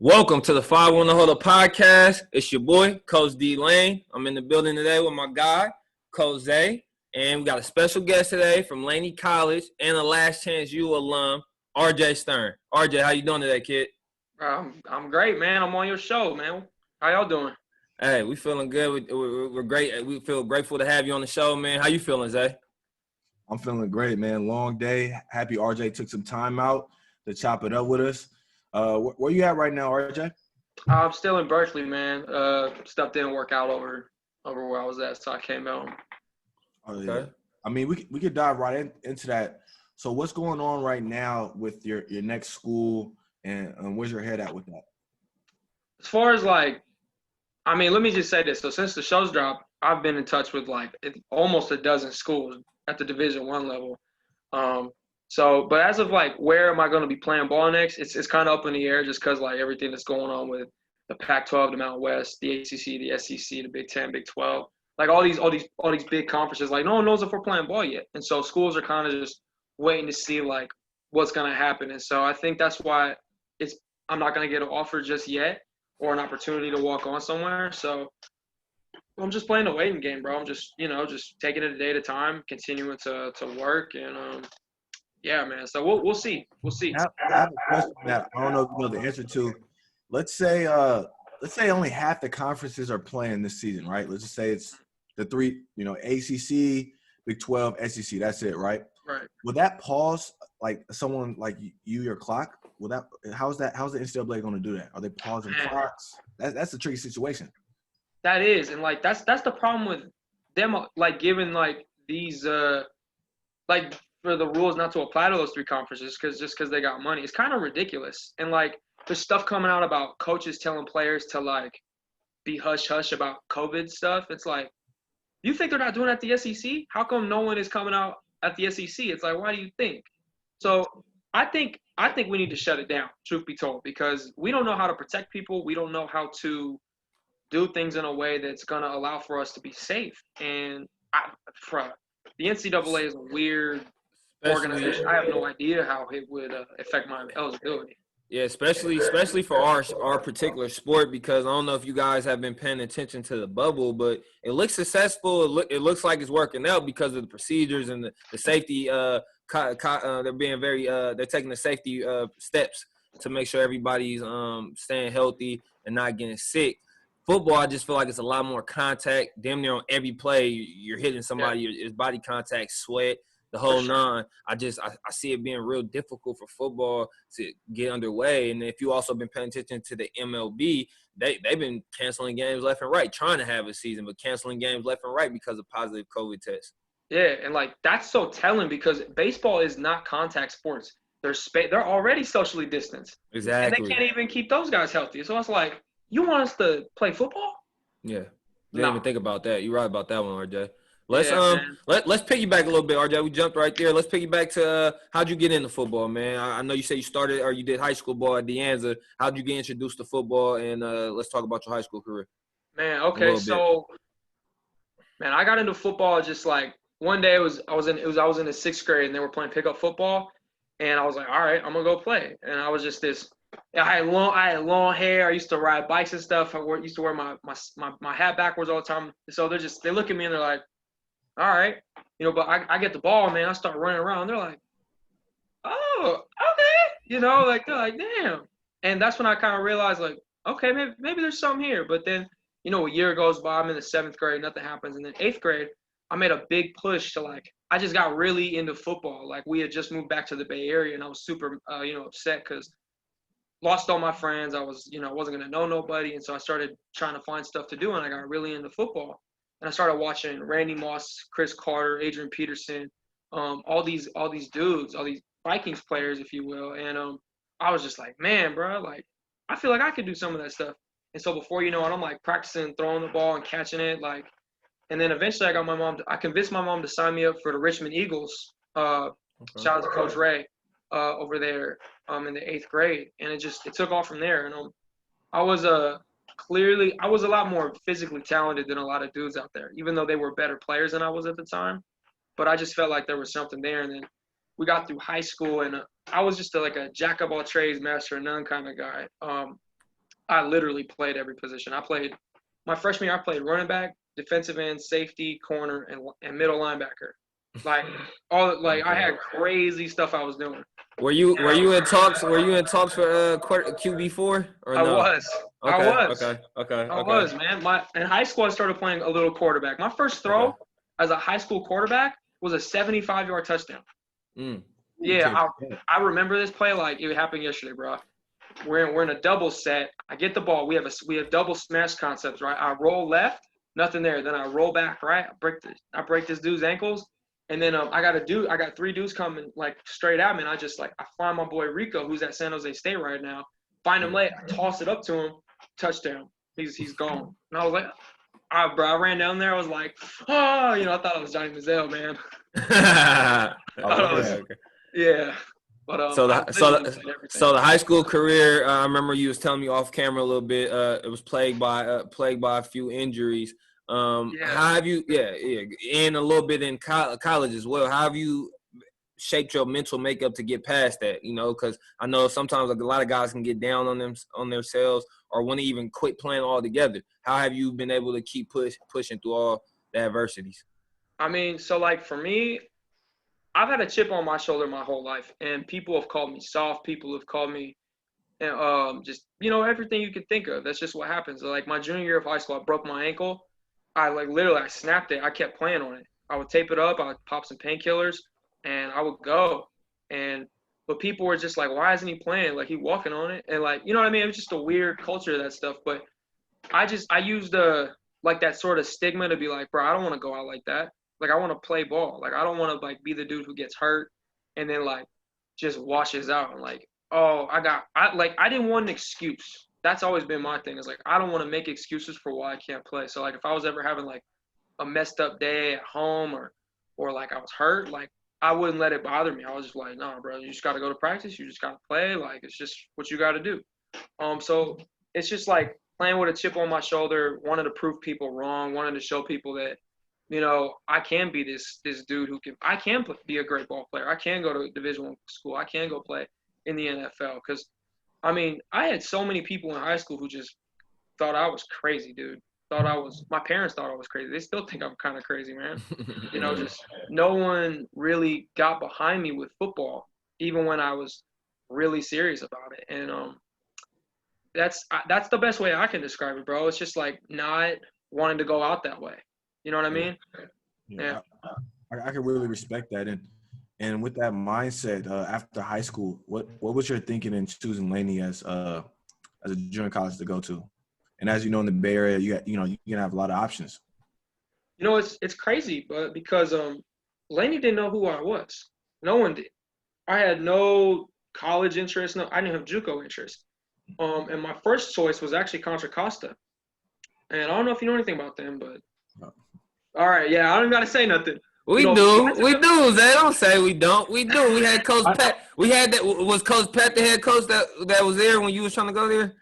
Welcome to the 5 on the Huddle podcast. It's your boy, Coach D Lane. I'm in the building today with my guy, Coach Zay. And we got a special guest today from Laney College and a Last Chance U alum, RJ Stern. RJ, how you doing today, kid? I'm great, man. I'm on your show, man. How y'all doing? Hey, we feeling good. We're great. We feel grateful to have you on the show, man. How you feeling, Zay? I'm feeling great, man. Long day. Happy RJ took some time out to chop it up with us. Where you at right now, RJ? I'm still in Berkeley, man. Stuff didn't work out over where I was at, so I came home. Oh, yeah. Okay. I mean, we could dive right into that. So what's going on right now with your next school, and where's your head at with that? As far as let me just say this. So since the show's dropped, I've been in touch with almost a dozen schools at the Division I level. But as of where am I going to be playing ball next? It's kind of up in the air just because everything that's going on with the Pac-12, the Mountain West, the ACC, the SEC, the Big 10, Big 12, all these big conferences. No one knows if we're playing ball yet, and so schools are kind of just waiting to see what's going to happen. And so I think that's why I'm not going to get an offer just yet or an opportunity to walk on somewhere. So I'm just playing the waiting game, bro. I'm just taking it a day at a time, continuing to work and. Yeah, man. So we'll see. We'll see. I have a question that I don't know if you know the answer to. Let's say only half the conferences are playing this season, right? Let's just say it's the three, ACC, Big 12, SEC. That's it, right? Right. Will that pause someone like you, your clock? How's the NCAA going to do that? Are they pausing clocks? That's a tricky situation. That is, and that's the problem with them, giving these for the rules not to apply to those three conferences because they got money. It's kind of ridiculous. And there's stuff coming out about coaches telling players to be hush hush about COVID stuff. It's you think they're not doing it at the SEC? How come no one is coming out at the SEC? It's why do you think? So I think we need to shut it down, truth be told, because we don't know how to protect people. We don't know how to do things in a way that's going to allow for us to be safe. And the NCAA is a weird organization. I have no idea how it would affect my eligibility. Yeah, especially for our particular sport, because I don't know if you guys have been paying attention to the bubble, but it looks successful. It looks like it's working out because of the procedures and the safety. They're being they're taking the safety steps to make sure everybody's staying healthy and not getting sick. Football, I just feel like it's a lot more contact. Damn near on every play, you're hitting somebody. Yeah. It's body contact, sweat. The whole nine. I see it being real difficult for football to get underway. And if you also been paying attention to the MLB, they've been canceling games left and right, trying to have a season, but canceling games left and right because of positive COVID tests. Yeah, and that's so telling because baseball is not contact sports. They're already socially distanced. Exactly. And they can't even keep those guys healthy. So it's you want us to play football? Yeah. Didn't even think about that. You're right about that one, RJ. Let's piggyback a little bit, RJ. We jumped right there. Let's piggyback to how'd you get into football, man? I know you say you started or you did high school ball at De Anza. How'd you get introduced to football? And let's talk about your high school career. Man, okay, so I got into football just one day I was in the 6th grade and they were playing pickup football, and I was like, all right, I'm gonna go play. And I was just I had long hair. I used to ride bikes and stuff. Used to wear my hat backwards all the time. So they look at me and they're like, all right, but I get the ball, man. I start running around. They're like, oh, okay. They're like, damn. And that's when I kind of realized, okay, maybe there's something here. But then, a year goes by. I'm in the 7th grade. Nothing happens. And then 8th grade, I made a big push to, I just got really into football. We had just moved back to the Bay Area, and I was super, upset because lost all my friends. I was, wasn't going to know nobody. And so I started trying to find stuff to do, and I got really into football. And I started watching Randy Moss, Chris Carter, Adrian Peterson, all these dudes, all these Vikings players, if you will. And I was just like, man, bro, I feel like I could do some of that stuff. And so before you know it, I'm practicing throwing the ball and catching it. And then eventually I convinced my mom to sign me up for the Richmond Eagles. Shout out to Coach Ray over there in the 8th grade. And it took off from there. And I was a lot more physically talented than a lot of dudes out there, even though they were better players than I was at the time. But I just felt like there was something there. And then we got through high school, and I was just a jack of all trades, master of none kind of guy. I literally played every position. My freshman year, I played running back, defensive end, safety, corner, and middle linebacker. Like I had crazy stuff I was doing. Were you in talks? Were you in talks for QB4 or no? I was. Okay. I was, man. In high school, I started playing a little quarterback. My first throw as a high school quarterback was a 75-yard touchdown. Yeah, I remember this play like it happened yesterday, bro. We're in a double set. I get the ball. We have double smash concepts, right? I roll left, nothing there. Then I roll back, right? I break this dude's ankles, and then I got 3 dudes coming like straight at me, and I find my boy Rico, who's at San Jose State right now. Find him late. I toss it up to him, touchdown. He's gone. And I was like, bro, I ran down there. I was like, oh, I thought I was Johnny Manziel, man. Yeah. But so the high school career, I remember you was telling me off camera a little bit. It was plagued by a few injuries. How have you? And a little bit in college as well. How have you shaped your mental makeup to get past that? Because I know sometimes a lot of guys can get down on themselves or want to even quit playing altogether. How have you been able to keep pushing through all the adversities? I mean, so like for me, I've had a chip on my shoulder my whole life, and people have called me soft. People have called me, just everything you could think of. That's just what happens. Like my junior year of high school, I broke my ankle. I snapped it. I kept playing on it. I would tape it up. I would pop some painkillers, and I would go. But people were just like, "Why isn't he playing? Like he walking on it?" And like, you know what I mean? It was just a weird culture of that stuff. But I used that sort of stigma to be like, bro, I don't want to go out like that. Like, I want to play ball. Like, I don't want to, like, be the dude who gets hurt and then, like, just washes out. And, like, I didn't want an excuse. That's always been my thing. Is like, I don't want to make excuses for why I can't play. So, like, if I was ever having, like, a messed up day at home or like, I was hurt, like, I wouldn't let it bother me. I was just like, nah, bro, you just got to go to practice. You just got to play. Like, it's just what you got to do. So it's just, like, playing with a chip on my shoulder, wanted to prove people wrong, wanted to show people that, I can be this dude I can be a great ball player. I can go to a Division I school. I can go play in the NFL. Because, I mean, I had so many people in high school who just thought I was crazy, dude. My parents thought I was crazy. They still think I'm kind of crazy, man. Just no one really got behind me with football, even when I was really serious about it. And that's the best way I can describe it, bro. It's just like not wanting to go out that way. You know what I mean? Yeah. I can really respect that. And with that mindset, after high school, what was your thinking in choosing Laney as a junior college to go to? And as you know, in the Bay Area, you can have a lot of options. It's crazy, but because Laney didn't know who I was. No one did. I had no college interest. No, I didn't have JUCO interest. And my first choice was actually Contra Costa. And I don't know if you know anything about them, but all right, yeah, I don't even gotta say nothing. We do, Zay. Don't say we don't. We do. We had Coach Pat. We had that. Was Coach Pat the head coach that was there when you was trying to go there?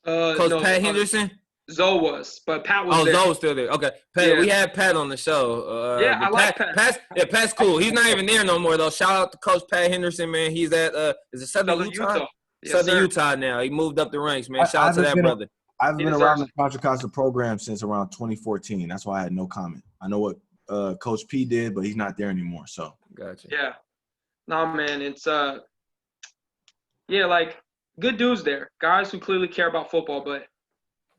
Coach Pat Henderson. Zoe was, but Pat was there. Oh, Zoe was still there. Okay, Pat. Yeah. We had Pat on the show. I like Pat. Pat's cool. He's not even there no more though. Shout out to Coach Pat Henderson, man. He's at is it Southern Utah? Yes, Southern Utah now. He moved up the ranks, man. Shout out to that brother. I've been around the Contra Costa program since around 2014. That's why I had no comment. I know what Coach P did, but he's not there anymore. So gotcha. Yeah. No, man, it's like good dudes there. Guys who clearly care about football, but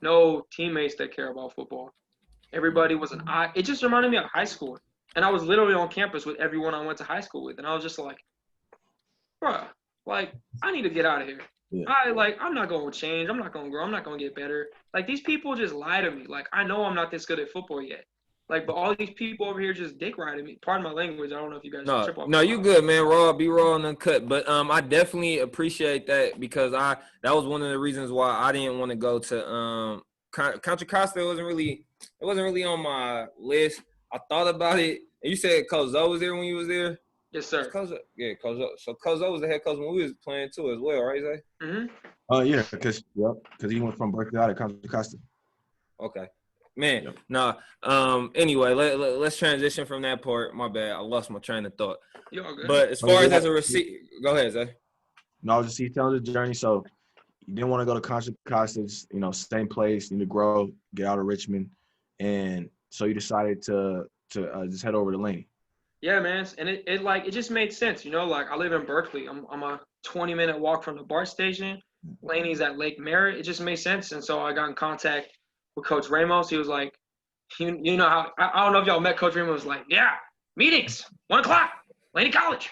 no teammates that care about football. Everybody was it just reminded me of high school. And I was literally on campus with everyone I went to high school with. And I was just like, bruh, like, I need to get out of here. Yeah. I'm not going to change. I'm not going to grow. I'm not going to get better. Like, these people just lie to me. Like, I know I'm not this good at football yet. Like, but all these people over here just dick riding me. Pardon my language. I don't know if you guys trip off. No, you good, man. Be raw and uncut. But I definitely appreciate that because that was one of the reasons why I didn't want to go to Contra Costa. It wasn't really on my list. I thought about it. And you said Coach Zoe was there when you was there? Yes, sir. Coach Zoe. So Coach Zoe was the head coach when we was playing too as well, right, Zay? Mm-hmm. Yeah, because he went from Berkeley out of Contra Costa. Okay. Man, anyway, let's transition from that part. My bad. I lost my train of thought. You all good. But as far as a receiver, go ahead, Zay. No, he's telling the journey. So, you didn't want to go to Contra Costa's, same place, need to grow, get out of Richmond, and so you decided to just head over to Laney. Yeah, man, and it just made sense, Like I live in Berkeley. I'm a 20-minute walk from the BART station. Laney's at Lake Merritt. It just made sense, and so I got in contact with Coach Ramos. He was like, you know how I don't know if y'all met Coach Ramos. Was like, yeah, meetings 1:00, Laney College,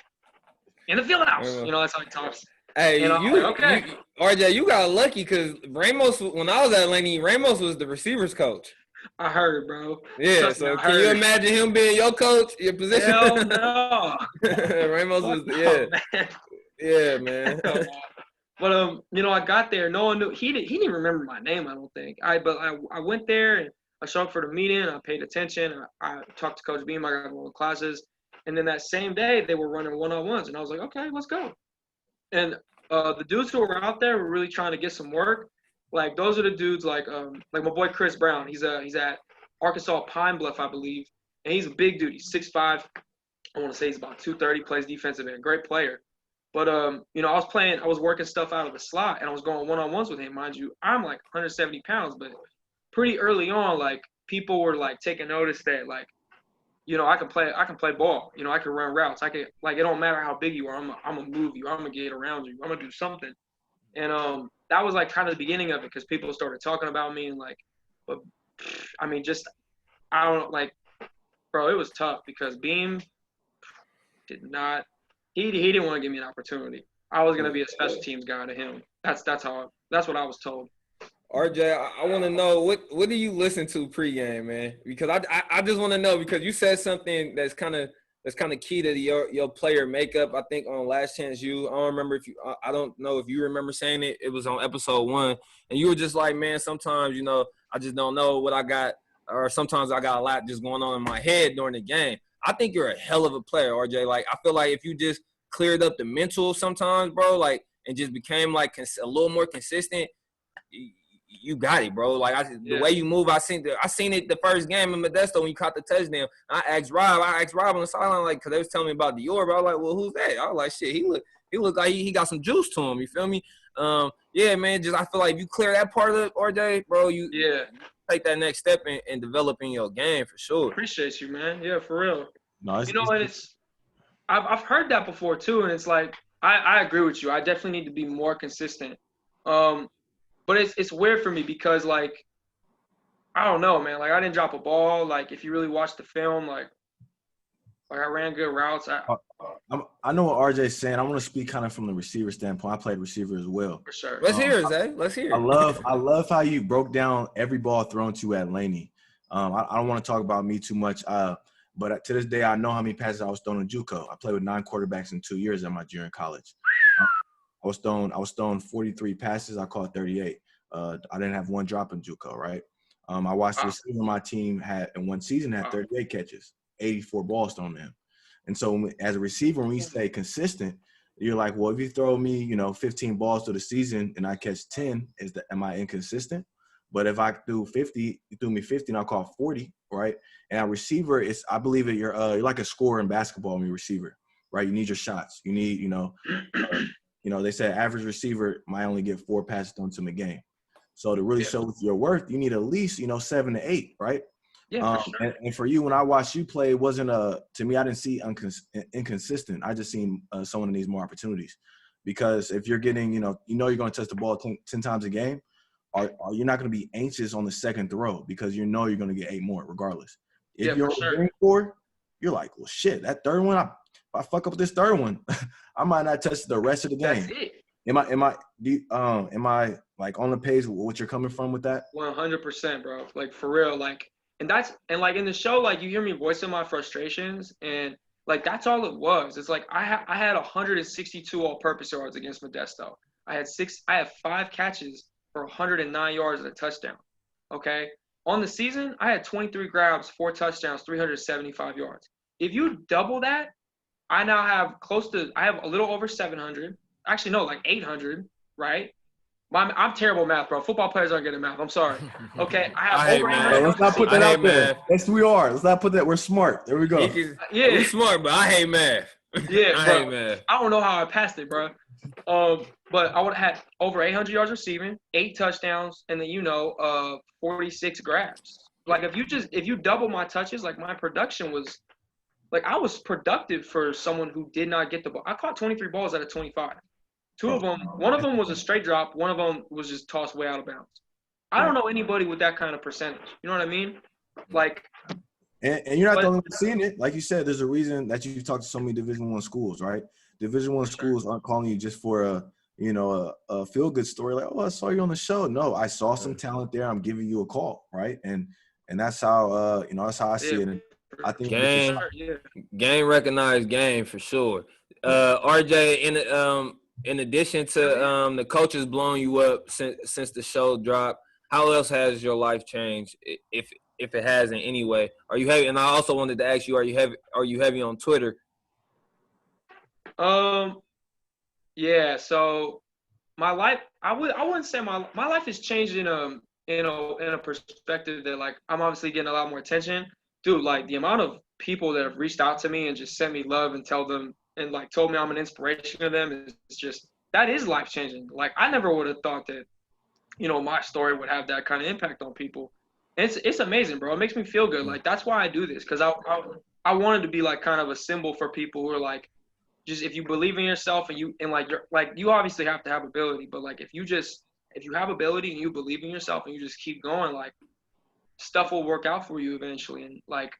in the field house. That's how he talks. Hey, okay. RJ, you got lucky because Ramos, when I was at Laney, Ramos was the receivers coach. I heard, bro. Yeah, so can you imagine him being your coach, your position? Hell no. Ramos was, man. Yeah, man. But I got there. No one knew. He didn't remember my name, I don't think. But I went there and I showed up for the meeting. I paid attention. I talked to Coach Beam. I got one classes, and then that same day they were running one-on-ones, and I was like, okay, let's go. And the dudes who were out there were really trying to get some work. Like those are the dudes like my boy Chris Brown. He's at Arkansas Pine Bluff, I believe, and he's a big dude. He's 6'5". I want to say he's about 230. Plays defensive end, great player. But I was working stuff out of the slot, and I was going one-on-ones with him. Mind you, I'm like 170 pounds, but pretty early on, like people were like taking notice that like, I can play ball. I can run routes. I can it don't matter how big you are. I'm gonna move you. I'm gonna get around you. I'm gonna do something. And that was like kind of the beginning of it because people started talking about me and like, but I mean, I don't like, bro. It was tough because Beam did not. He didn't want to give me an opportunity. I was gonna be a special teams guy to him. That's what I was told. RJ, I want to know what do you listen to pregame, man? Because I just want to know because you said something that's kind of key to your player makeup. I think on Last Chance U, I don't know if you remember saying it. It was on episode 1, and you were just like, man, sometimes I just don't know what I got, or sometimes I got a lot just going on in my head during the game. I think you're a hell of a player, RJ. Like I feel like if you just cleared up the mental sometimes, bro, like and just became like a little more consistent. You got it, bro. Like the way you move, I seen it the first game in Modesto when you caught the touchdown. I asked Rob on the sideline, like, because they was telling me about Dior, but I was like, well, who's that? I was like, shit, he look like he got some juice to him. You feel me? Yeah, man. Just I feel like if you clear that part of it, RJ, bro, you take that next step and develop in your game for sure. Appreciate you, man. Yeah, for real. No, I've heard that before too, and it's like I agree with you. I definitely need to be more consistent. But it's weird for me because, like, I don't know, man. Like, I didn't drop a ball. Like, if you really watch the film, like I ran good routes. I know what RJ's saying. I want to speak kind of from the receiver standpoint. I played receiver as well. For sure. Let's hear it, Zay. Let's hear it. I love how you broke down every ball thrown to you at Laney. I don't want to talk about me too much, but to this day, I know how many passes I was throwing in JUCO. I played with 9 quarterbacks in 2 years at my junior college. I was throwing 43 passes. I caught 38. I didn't have one drop in JUCO, right? I watched the receiver my team had in one season had 38 catches, 84 balls thrown to him. And so as a receiver, when you stay consistent, you're like, well, if you throw me, 15 balls through the season and I catch 10, am I inconsistent? But if I threw 50, you threw me 50 and I caught 40, right? And a receiver I believe that you're like a scorer in basketball when you're a receiver, right? You need your shots. You need, they said average receiver might only get 4 passes thrown to him a game. So to really show your worth, you need at least, 7 to 8, right? Yeah, for sure. And for you, when I watched you play, it wasn't to me, I didn't see inconsistent. I just seen someone that needs more opportunities. Because if you're getting, you're going to touch the ball 10 times a game, you're not going to be anxious on the second throw because you're going to get 8 more regardless. If you're getting 4, you're like, well, shit, that third one, if I fuck up this third one, I might not touch the rest of the game. That's it. Am I like on the page with what you're coming from with that? 100%, bro. Like for real. Like, and like in the show, like you hear me voicing my frustrations, and like that's all it was. It's like I had 162 all-purpose yards against Modesto. I had 5 catches for 109 yards and a touchdown. Okay. On the season, I had 23 grabs, 4 touchdowns, 375 yards. If you double that, I now have I have a little over 700. Actually, no, like 800, right? I'm terrible at math, bro. Football players aren't good at math. I'm sorry. Okay, I have over 800. Let's not put that out there. Yes, we are. Let's not put that. We're smart. There we go. We're smart, but I hate math. Yeah, I bro. hate math. I don't know how I passed it, bro. but I would have had over 800 yards receiving, 8 touchdowns, and then 46 grabs. Like if you double my touches, like my production was like I was productive for someone who did not get the ball. I caught 23 balls out of 25. One of them was a straight drop. One of them was just tossed way out of bounds. I don't know anybody with that kind of percentage. You know what I mean? Like, and you're not the only one seeing it. Like you said, there's a reason that you talk to so many Division I schools, right? Division I schools aren't calling you just for a feel good story. Like, oh, I saw you on the show. No, I saw some talent there. I'm giving you a call, right? And that's how that's how I see it. And I think game recognized game for sure. RJ, in addition to the coaches blowing you up since the show dropped, how else has your life changed, if it has in any way? Are you heavy? And I also wanted to ask you, are you heavy on Twitter? Yeah. So my life, I wouldn't say my life has changed in a perspective that, like, I'm obviously getting a lot more attention. Dude, like the amount of people that have reached out to me and just sent me love and told me I'm an inspiration to them is just, that is life changing. Like, I never would have thought that, my story would have that kind of impact on people. And it's amazing, bro. It makes me feel good. Like, that's why I do this, because I wanted to be like kind of a symbol for people who are like, just if you believe in yourself and you obviously have to have ability, but like if you have ability and you believe in yourself and you just keep going, like, stuff will work out for you eventually. And like,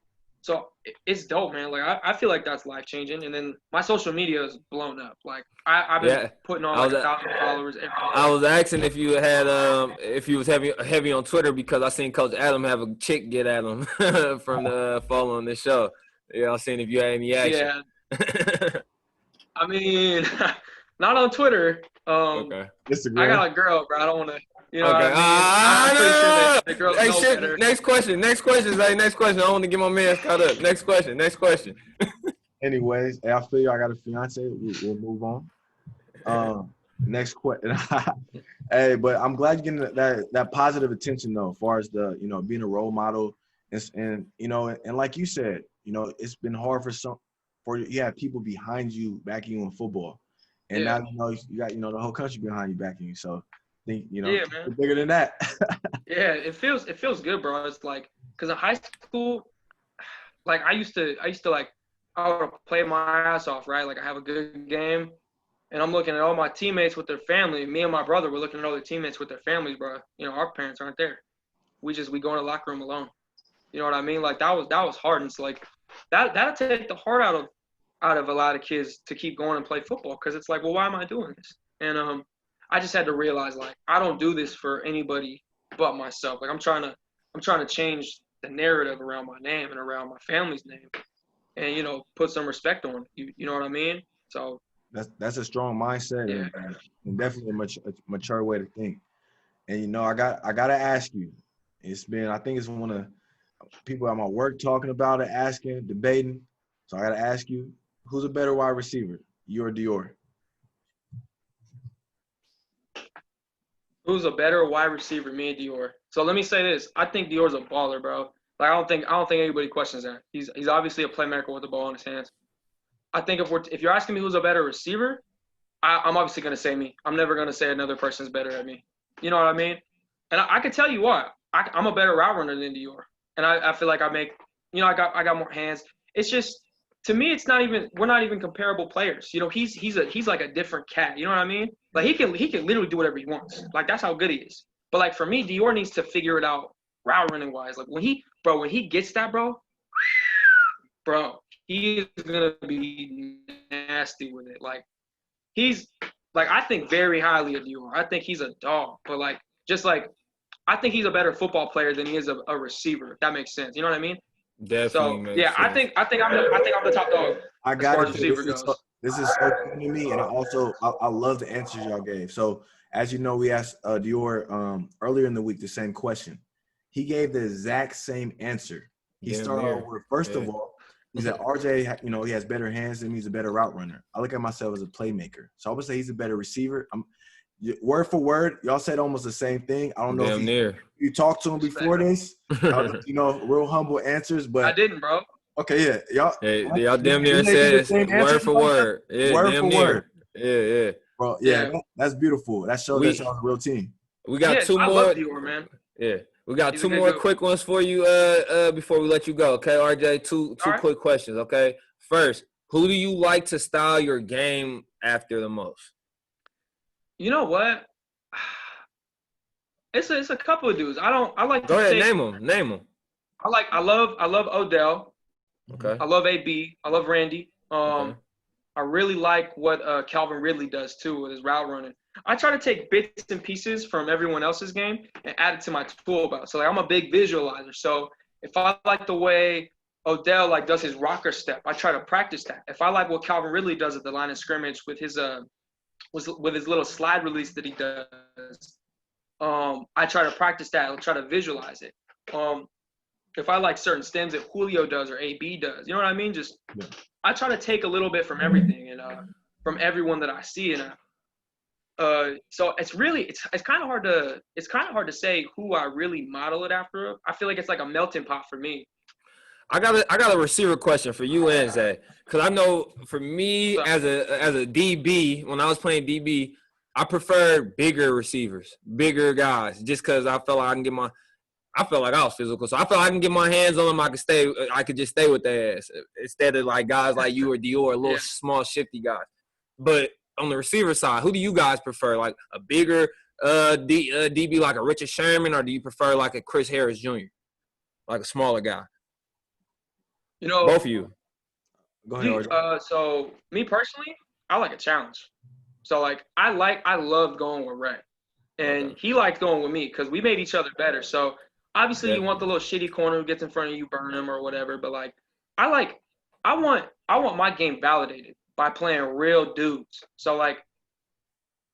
so it's dope, man. Like, I feel like that's life changing. And then my social media is blown up. Like, I've been putting on like 1,000 followers every day. I was asking if you had if you was heavy on Twitter, because I seen Coach Adam have a chick get at him from the following this show. Yeah, I was seeing if you had any action. Yeah. I mean, not on Twitter. Okay. I got a girl, bro. I don't want to. You know okay. What I mean? I'm pretty sure that the girls know better. Next question. Next question. I want to get my man caught up. Next question. Anyways, I feel you. I got a fiance. We'll move on. Next question. Hey, but I'm glad you're getting that positive attention though, as far as the being a role model, and like you said, it's been hard for you have people behind you backing you in football, and now you got the whole country behind you backing you. So I think man. bigger than that. Yeah, it feels good, bro. It's like, because in high school, like I used to like, I would play my ass off, right? Like, I have a good game, and I'm looking at all my teammates with their family. Me and my brother were looking at all their teammates with their families, bro. Our parents aren't there. We go in the locker room alone. You know what I mean? Like, that was hard. And it's like that'll take the heart out of a lot of kids to keep going and play football, because it's like, well, why am I doing this? And I just had to realize, like, I don't do this for anybody but myself. Like, I'm trying to change the narrative around my name and around my family's name, and put some respect on it. You know what I mean? So that's a strong mindset, and definitely a mature way to think. And I gotta ask you. I think it's one of people at my work talking about it, asking, debating. So I gotta ask you, who's a better wide receiver, you or Dior? Who's a better wide receiver, me and Dior? So let me say this: I think Dior's a baller, bro. Like, I don't think anybody questions that. He's obviously a playmaker with the ball in his hands. I think if you're asking me who's a better receiver, I'm obviously gonna say me. I'm never gonna say another person's better at me. You know what I mean? And I can tell you why. I'm a better route runner than Dior, and I feel like I got more hands. It's just, to me, we're not even comparable players. He's like a different cat. You know what I mean? Like, he can literally do whatever he wants. Like, that's how good he is. But like, for me, Dior needs to figure it out route running wise. Like, when he gets that, bro, he is gonna be nasty with it. Like, I think very highly of Dior. I think he's a dog. But like, just like, I think he's a better football player than he is a receiver. If that makes sense. You know what I mean? Definitely. So yeah, sense. I think I'm the top dog. I got it. This is so cool to me, and I love the answers y'all gave. So, as you know, we asked Dior earlier in the week the same question. He gave the exact same answer. He started off with, first of all, he said RJ, he has better hands than me. He's a better route runner. I look at myself as a playmaker, so I would say he's a better receiver. Word for word, y'all said almost the same thing. I don't know if you talked to him before this. Real humble answers, but I didn't, bro. Okay, yeah, y'all damn near said word for word. Yeah, word for word. Yeah. Bro, yeah, that's beautiful. That shows that y'all a real team. We got two I more. love Dior, man. Yeah. We got He's two more quick ones for you before we let you go. Okay, RJ, two quick questions, okay? First, who do you like to style your game after the most? You know what? It's a couple of dudes. I like Go to ahead, think name them. I love Odell. Okay. I love AB. I love Randy. Okay. I really like what Calvin Ridley does too with his route running. I try to take bits and pieces from everyone else's game and add it to my tool belt. So like, I'm a big visualizer. So if I like the way Odell like does his rocker step, I try to practice that. If I like what Calvin Ridley does at the line of scrimmage with his little slide release that he does, I try to practice that. I'll try to visualize it. If I like certain stems that Julio does or AB does, you know what I mean? Just I try to take a little bit from everything and from everyone that I see, and so it's kind of hard to say who I really model it after. I feel like it's like a melting pot for me. I got a receiver question for you and Zay, because I know for me as a DB, when I was playing DB, I preferred bigger receivers, bigger guys, just because I felt like I felt like I was physical, so I felt like I can get my hands on them. I could just stay with their ass instead of like guys like you or Dior, little small shifty guys. But on the receiver side, who do you guys prefer? Like a bigger DB, like a Richard Sherman, or do you prefer like a Chris Harris Jr., like a smaller guy? You know, both of you. Go ahead. So me personally, I like a challenge. So like I love going with Ray, and he liked going with me because we made each other better. So obviously you want the little shitty corner who gets in front of you, burn him or whatever. But like I want my game validated by playing real dudes. So like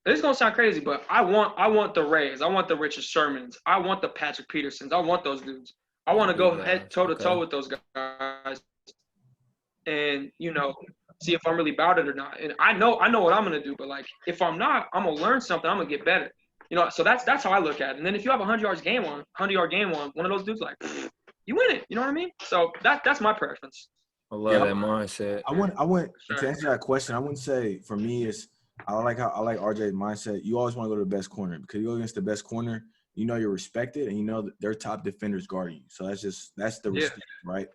this is gonna sound crazy, but I want the Rays, I want the Richard Shermans, I want the Patrick Petersons, I want those dudes. I want to go head toe to toe with those guys, and see if I'm really about it or not. And I know what I'm gonna do, but like if I'm not, I'm gonna learn something. I'm gonna get better. So that's how I look at it. And then if you have a 100-yard game on, one of those dudes, like you win it. You know what I mean? So that's my preference. I love that mindset. I went to answer that question. I wouldn't say for me I like RJ's mindset. You always want to go to the best corner because you go against the best corner. You're respected, and that their top defenders guarding you. So that's the respect, right?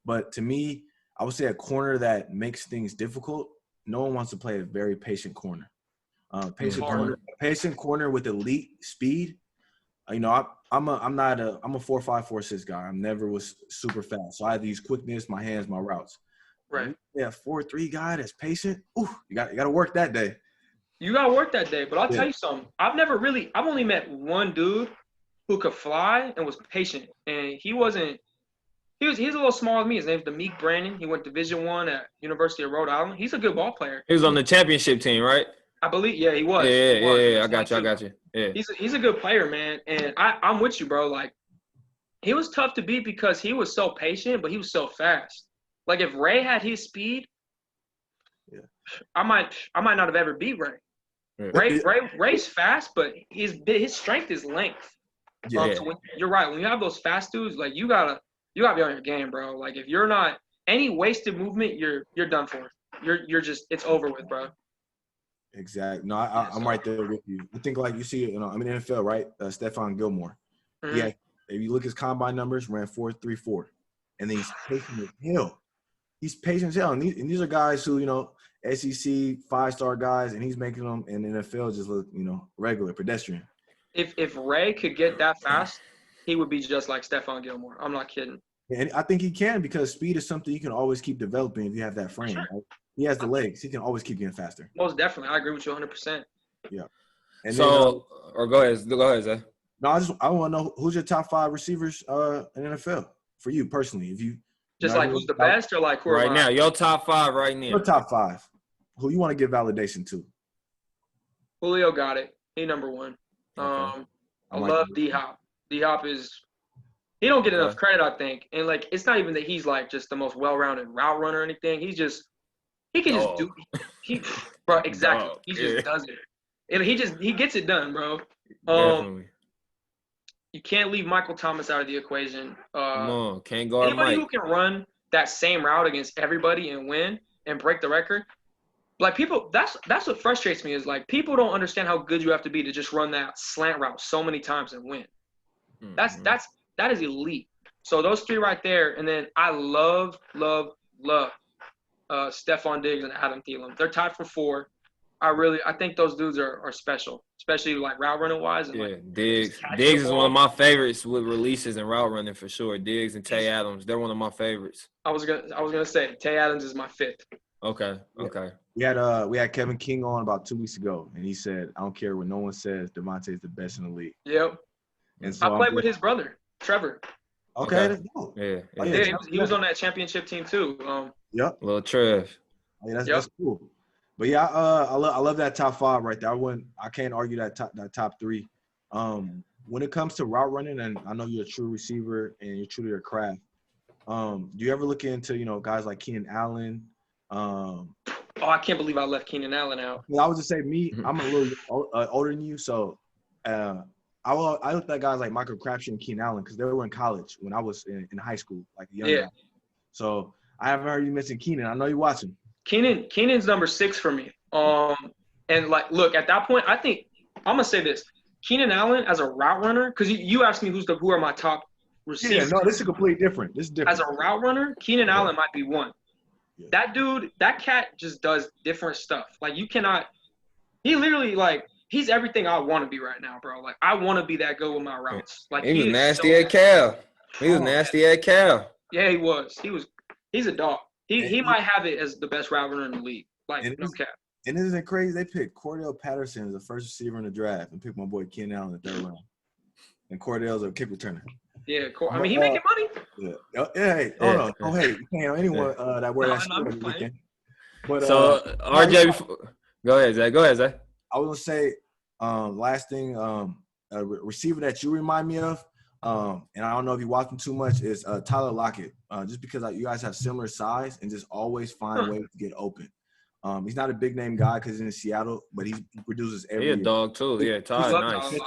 But to me, I would say a corner that makes things difficult. No one wants to play a very patient corner. Patient corner with elite speed. I'm a 4.5, 4.6 guy. I never was super fast, so I have these quickness, my hands, my routes. Right. Yeah, 4.3 guy that's patient. Ooh, you got to work that day. You got to work that day, but I'll tell you something. I've only met one dude who could fly and was patient, and he's a little smaller than me. His name's Demeek Brandon. He went Division I at University of Rhode Island. He's a good ball player. He was on the championship team, right? I believe, yeah, he was. Yeah, I got you. Yeah. He's a good player, man, and I'm with you, bro. Like, he was tough to beat because he was so patient, but he was so fast. Like, if Ray had his speed, I might not have ever beat Ray. Ray's fast, but his strength is length. So you're right. When you have those fast dudes, like you gotta be on your game, bro. Like if you're not any wasted movement, you're done for. You're just it's over with, bro. Exactly. No, I'm right there with you. I think like you see, NFL, right? Stephon Gilmore. Mm-hmm. Yeah. If you look at his combine numbers, ran 4.34, and then he's patient as hell. He's patient as hell, and these are guys who SEC 5-star guys, and he's making them in the NFL just look, regular pedestrian. If Ray could get that fast, he would be just like Stephon Gilmore. I'm not kidding. And I think he can because speed is something you can always keep developing if you have that frame. Sure. Right? He has the legs. He can always keep getting faster. Most definitely. I agree with you 100%. Yeah. And so, or go ahead, Zay. No, I want to know who's your top 5 receivers in NFL for you personally. If you just like who's the best or like who right now, your top 5 right now. Your top 5. Who you want to give validation to? Julio got it. He number 1. Okay. I love D-Hop. D-Hop he don't get enough credit, I think. And like it's not even that he's like just the most well-rounded route runner or anything. He can just do bro, exactly. He just does it. And he gets it done, bro. Definitely. You can't leave Michael Thomas out of the equation. Come on, can't guard anybody Mike. who can run that same route against everybody and win and break the record, like people, that's what frustrates me is like people don't understand how good you have to be to just run that slant route so many times and win. Mm-hmm. That is elite. So those three right there, and then I love Stephon Diggs and Adam Thielen. They're tied for 4. I think those dudes are special, especially like route running wise and like Diggs. just catching the Diggs is one of ball. my favorites with releases and route running for sure. Diggs and Tay Adams, they're one of my favorites. I was gonna say Tay Adams is my 5th. Okay. We had Kevin King on about 2 weeks ago, and he said, "I don't care what no one says, Devontae is the best in the league." Yep. And so I played with his brother, Trevor. Okay, let's go. Yeah. Oh, Yeah, he was on that championship team too. Yep. Little Trev. Yeah, that's cool. But yeah, I love that top 5 right there. I can't argue that top 3. When it comes to route running, and I know you're a true receiver and you're true to your craft. Do you ever look into guys like Keenan Allen? I can't believe I left Keenan Allen out. I would just say I'm a little older than you, so I looked at guys like Michael Crabtree and Keenan Allen because they were in college when I was in high school, like a young guy. So I haven't heard you mention Keenan. I know you're watching. Keenan's number 6 for me. And like, look, at that point, I think I'm gonna say this: Keenan Allen as a route runner, because you asked me who are my top receivers. Yeah, no, this is completely different. This is different. As a route runner, Keenan Allen might be 1. Yeah. That dude, that cat just does different stuff. Like you cannot. He literally like he's everything I want to be right now, bro. Like I want to be that good with my routes. Like he was nasty at Cal. He was nasty at Cal. Yeah, he was. He's a dog. He might have it as the best route runner in the league. Like, no cap. And isn't it crazy? They picked Cordell Patterson as the first receiver in the draft and picked my boy Keenan Allen in the 3rd round. And Cordell's a kick returner. Yeah, I mean, he making money. Yeah. Hey, oh, hey, you can't have anyone that wear that shirt every weekend. But, so, RJ, go ahead, Zach. I was going to say, last thing, a receiver that you remind me of, and I don't know if you watch him too much, is Tyler Lockett. Just because you guys have similar size and just always find ways to get open. He's not a big name guy because he's in Seattle, but he produces every year. He's a dog too. Yeah, Tyler, nice.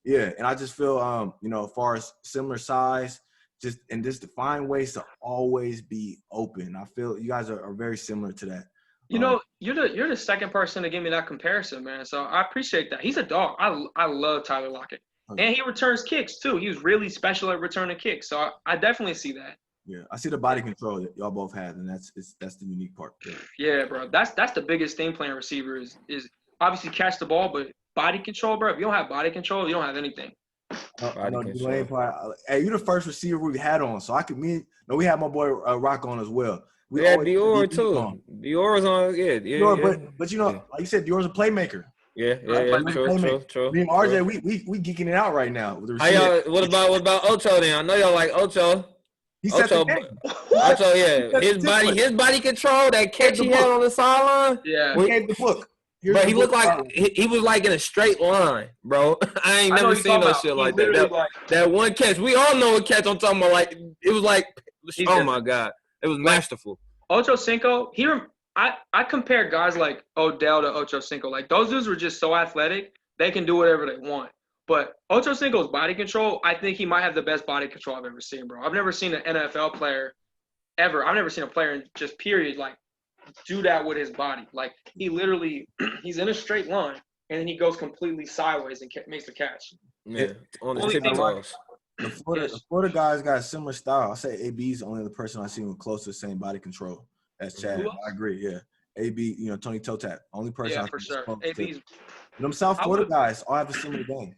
Yeah, and I just feel, as far as similar size, just to find ways to always be open. I feel you guys are very similar to that. You're the second person to give me that comparison, man. So I appreciate that. He's a dog. I love Tyler Lockett. And he returns kicks, too. He was really special at returning kicks. So I definitely see that. Yeah, I see the body control that y'all both have, and that's the unique part. Yeah, bro. That's the biggest thing playing receiver is obviously catch the ball, but body control, bro. If you don't have body control, you don't have anything. Hey, you're the first receiver we've had on, so we had my boy Rock on as well. We had Dior too. Dior was on, Dior, but like you said, Dior's a playmaker. Yeah, true. Me and RJ, we geeking it out right now. With the what about Ocho then? I know y'all like Ocho. He said Ocho, yeah. His body control, that catch he had on the sideline. Yeah. We gave the book. But he looked like he was like in a straight line, bro. I ain't never seen no shit like that. That one catch, we all know what catch I'm talking about. Like it was like, oh my god, it was masterful. Ocho Cinco, I compare guys like Odell to Ocho Cinco. Like those dudes were just so athletic, they can do whatever they want. But Ocho Cinco's body control, I think he might have the best body control I've ever seen, bro. I've never seen an NFL player ever. I've never seen a player in just period like do that with his body. Like he literally, he's in a straight line and then he goes completely sideways and makes the catch. Yeah, on the tippy toes. The Florida guys got a similar style. I say AB's the only other person I've seen with close to the same body control as Chad. I agree. Yeah, AB, Tony Toe Tap, only person. Yeah, for sure. AB's. Them South Florida guys all have a similar game.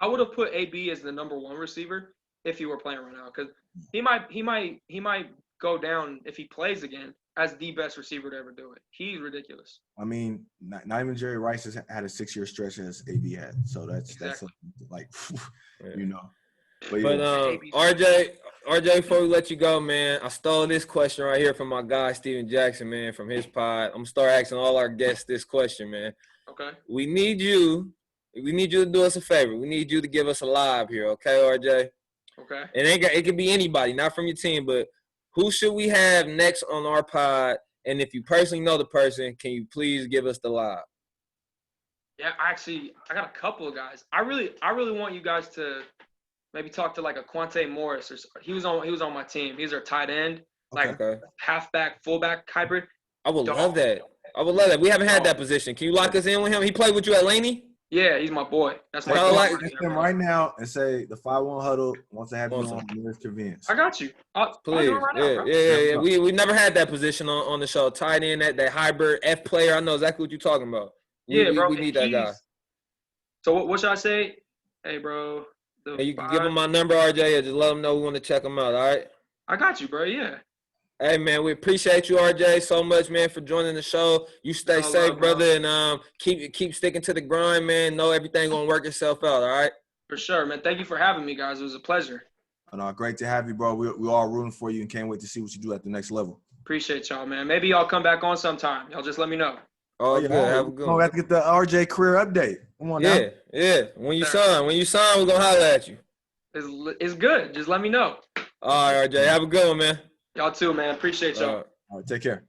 I would have put AB as the number 1 receiver if he were playing right now, because he might go down if he plays again as the best receiver to ever do it. He's ridiculous. I mean, not even Jerry Rice has had a 6-year stretch as AB had, so that's like, But RJ, before we let you go, man, I stole this question right here from my guy Steven Jackson, man, from his pod. I'm gonna start asking all our guests this question, man. Okay. We need you to do us a favor. We need you to give us a live here, okay, RJ? Okay. It could be anybody, not from your team, but who should we have next on our pod? And if you personally know the person, can you please give us the live? Yeah, I got a couple of guys. I really want you guys to maybe talk to like a Quante Morris or he was on my team. He's our tight end, halfback, fullback hybrid. I would love that. I would love that. We haven't had that position. Can you lock us in with him? He played with you at Laney? Yeah, he's my boy. That's my Hell, boy. like- Text him right now and say the 5-1 huddle wants to have you Awesome. on Mr. Vince. I got you. I'll do Please. it right now, bro. Yeah. We never had that position on the show. Tight end, that hybrid F player. I know exactly what you're talking about. Bro. We need that guy. So what should I say? Hey, bro. Hey, you can give him my number, RJ, or just let him know we want to check him out, all right? I got you, bro. Yeah. Hey, man, we appreciate you, RJ, so much, man, for joining the show. You stay safe, love, bro. brother, and keep sticking to the grind, man. Know everything going to work itself out, all right? For sure, man. Thank you for having me, guys. It was a pleasure. Great to have you, bro. We're all rooting for you and can't wait to see what you do at the next level. Appreciate y'all, man. Maybe y'all come back on sometime. Y'all just let me know. Oh, yeah. Have a good one. We have to get the RJ career update. Come on now. Yeah. When you sign, we're going to holler at you. It's good. Just let me know. All right, RJ. Have a good one, man. Y'all too, man. Appreciate y'all. All right, take care.